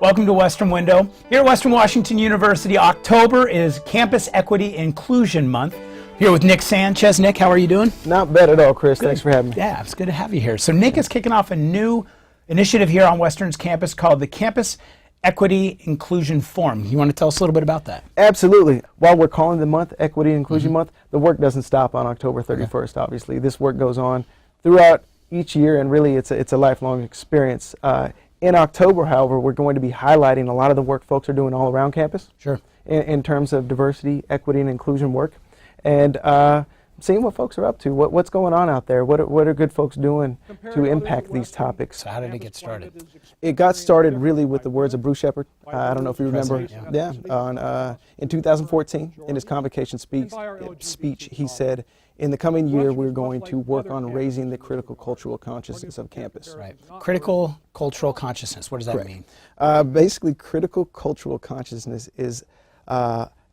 Welcome to Western Window. Here at Western Washington University, October is Campus Equity Inclusion Month. Here with Nick Sanchez. Nick, how are you doing? Not bad at all, Chris. Good. Thanks for having me. Yeah, it's good to have you here. So Nick is kicking off a new initiative here on Western's campus called the Campus Equity Inclusion Forum. You want to tell us a little bit about that? Absolutely. While we're calling the month Equity and Inclusion Month, the work doesn't stop on October 31st, obviously. This work goes on throughout each year, and really it's a lifelong experience. In October, however, we're going to be highlighting a lot of the work folks are doing all around campus. Sure. In terms of diversity, equity, and inclusion work. And seeing what folks are up to, what's going on out there, what are good folks doing to impact these topics. So how did it get started? It got started really with the words of Bruce Shepard. I don't know if you remember. In 2014, in his convocation speech, he said, in the coming year, we're going to work on raising the critical cultural consciousness of campus. Right. Critical cultural consciousness, what does that mean? Basically, critical cultural consciousness is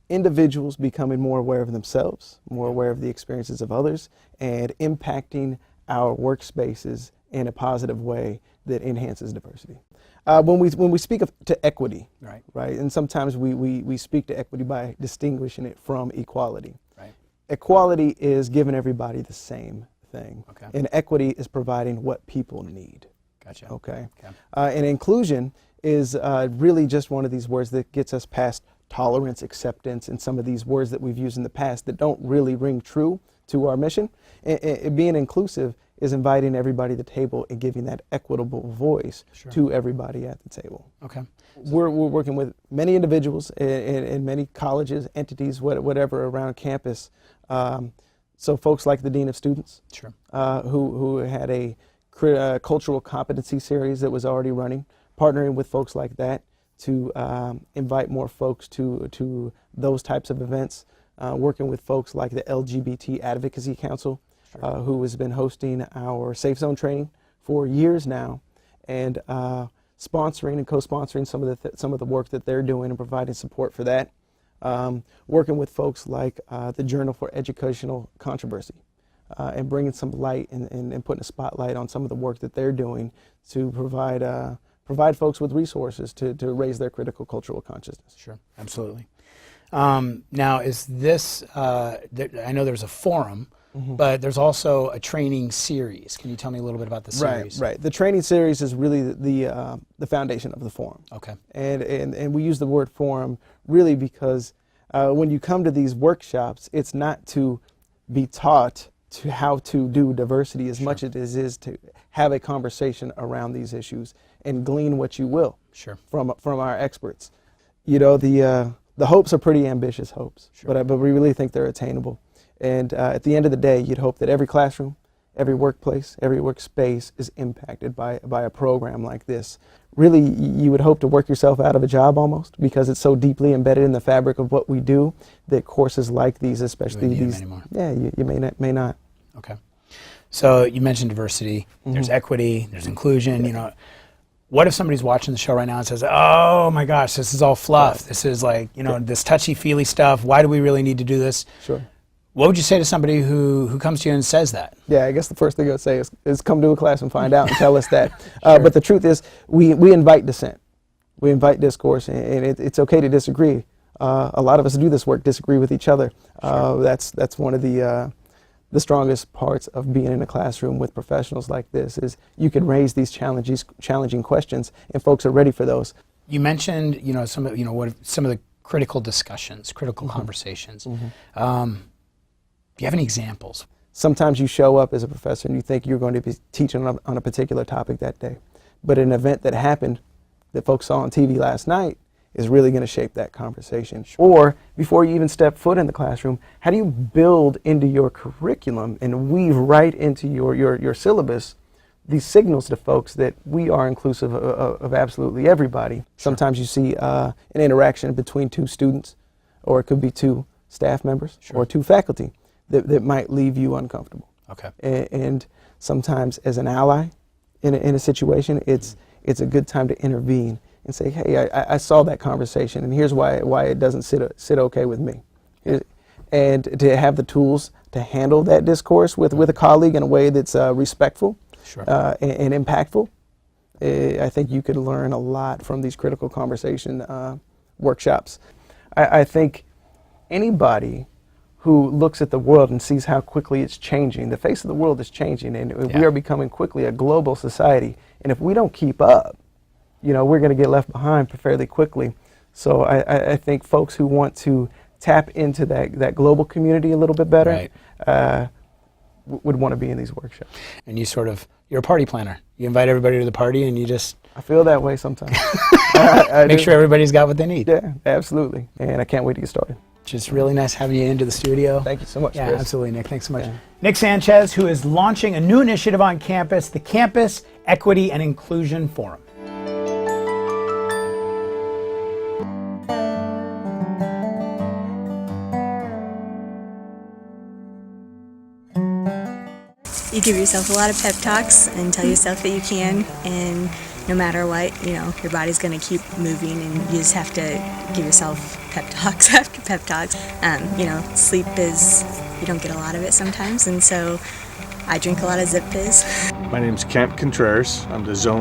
individuals becoming more aware of themselves, more aware of the experiences of others, and impacting our workspaces in a positive way that enhances diversity. When we speak to equity, right, and sometimes we speak to equity by distinguishing it from equality. Right. Equality is giving everybody the same thing, Okay. and equity is providing what people need. Gotcha. Okay. And inclusion is really just one of these words that gets us past tolerance, acceptance, and some of these words that we've used in the past that don't really ring true to our mission. Being inclusive is inviting everybody to the table and giving that equitable voice to everybody at the table. Okay. We're working with many individuals in many colleges, entities, whatever around campus. So folks like the Dean of Students, who had a cultural competency series that was already running, partnering with folks like that to invite more folks to those types of events, working with folks like the LGBT Advocacy Council, who has been hosting our Safe Zone training for years now, and sponsoring and co-sponsoring some of the work that they're doing and providing support for that. Working with folks like the Journal for Educational Controversy, and bringing some light and putting a spotlight on some of the work that they're doing to provide folks with resources to raise their critical cultural consciousness. Sure, absolutely. Now, is this, I know there's a forum, but there's also a training series. Can you tell me a little bit about the series? Right. The training series is really the foundation of the forum. Okay. And we use the word forum really because when you come to these workshops, it's not to be taught to how to do diversity as much as it is to have a conversation around these issues and glean what you will from our experts. You know, the hopes are pretty ambitious hopes, but we really think they're attainable. And at the end of the day, you'd hope that every classroom, every workplace, every workspace is impacted by a program like this. Really, you would hope to work yourself out of a job almost, because it's so deeply embedded in the fabric of what we do that courses like these, especially these, you may not. Okay. So you mentioned diversity. There's equity. There's inclusion. You know, what if somebody's watching the show right now and says, "Oh my gosh, this is all fluff. This is like, you know, this touchy-feely stuff. Why do we really need to do this?" Sure. What would you say to somebody who comes to you and says that? Yeah, I guess the first thing I would say is come to a class and find out and tell us that. But the truth is, we invite dissent. We invite discourse, and it's okay to disagree. A lot of us do this work, disagree with each other. That's one of the strongest parts of being in a classroom with professionals like this is you can raise these challenging questions, and folks are ready for those. You mentioned, you know, some of the critical discussions, critical conversations. Do you have any examples? Sometimes you show up as a professor and you think you're going to be teaching on a particular topic that day. But an event that happened that folks saw on TV last night is really going to shape that conversation. Or before you even step foot in the classroom, how do you build into your curriculum and weave right into your syllabus these signals to folks that we are inclusive of absolutely everybody? Sometimes you see an interaction between two students, or it could be two staff members or two faculty that might leave you uncomfortable. Okay. And sometimes as an ally in a situation, it's a good time to intervene and say, hey, I saw that conversation, and here's why it doesn't sit okay with me. And to have the tools to handle that discourse with a colleague in a way that's respectful and impactful, I think you could learn a lot from these critical conversation workshops. I think anybody who looks at the world and sees how quickly it's changing, the face of the world is changing, and we are becoming quickly a global society. And if we don't keep up, you know, we're going to get left behind fairly quickly. So I think folks who want to tap into that global community a little bit better would want to be in these workshops. And you're a party planner. You invite everybody to the party, and you just... I feel that way sometimes. Make sure everybody's got what they need. Yeah, absolutely. And I can't wait to get started. Just really nice having you into the studio. Thank you so much, Yeah, Chris. absolutely, Nick. Thanks so much. Yeah. Nick Sanchez, who is launching a new initiative on campus, the Campus Equity and Inclusion Forum. You give yourself a lot of pep talks and tell yourself that you can, and no matter what, you know, your body's going to keep moving, and you just have to give yourself pep talks after pep talks. You know, sleep you don't get a lot of it sometimes, and so I drink a lot of Zip Fizz. My name's Kent Contreras. I'm the zone